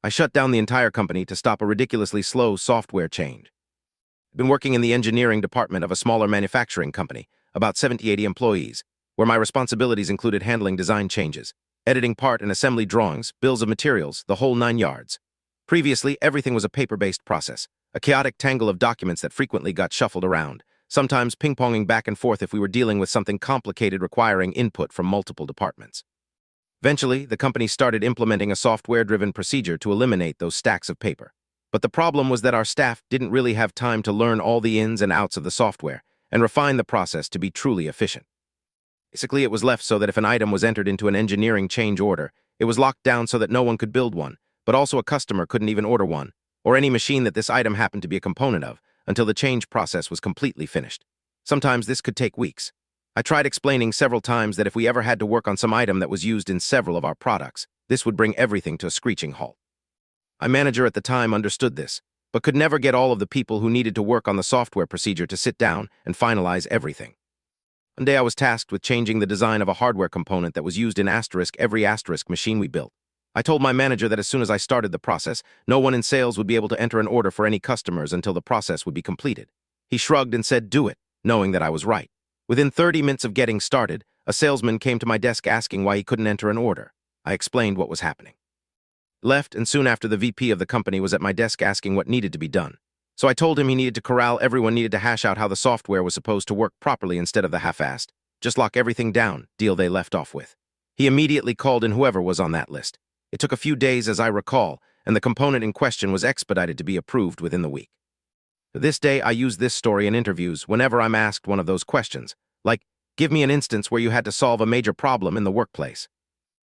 I shut down the entire company to stop a ridiculously slow software change. I've been working in the engineering department of a smaller manufacturing company, about 70-80 employees, where my responsibilities included handling design changes, editing part and assembly drawings, bills of materials, the whole 9 yards. Previously, everything was a paper-based process, a chaotic tangle of documents that frequently got shuffled around, sometimes ping-ponging back and forth if we were dealing with something complicated requiring input from multiple departments. Eventually, the company started implementing a software-driven procedure to eliminate those stacks of paper. But the problem was that our staff didn't really have time to learn all the ins and outs of the software and refine the process to be truly efficient. Basically, it was left so that if an item was entered into an engineering change order, it was locked down so that no one could build one, but also a customer couldn't even order one, or any machine that this item happened to be a component of, until the change process was completely finished. Sometimes this could take weeks. I tried explaining several times that if we ever had to work on some item that was used in several of our products, this would bring everything to a screeching halt. My manager at the time understood this, but could never get all of the people who needed to work on the software procedure to sit down and finalize everything. One day I was tasked with changing the design of a hardware component that was used in every machine we built. I told my manager that as soon as I started the process, no one in sales would be able to enter an order for any customers until the process would be completed. He shrugged and said, "Do it," knowing that I was right. Within 30 minutes of getting started, a salesman came to my desk asking why he couldn't enter an order. I explained what was happening. Left, and soon after the VP of the company was at my desk asking what needed to be done. So I told him he needed to corral everyone, needed to hash out how the software was supposed to work properly instead of the half-assed. Just lock everything down, deal they left off with. He immediately called in whoever was on that list. It took a few days, as I recall, and the component in question was expedited to be approved within the week. To this day, I use this story in interviews whenever I'm asked one of those questions, like, give me an instance where you had to solve a major problem in the workplace.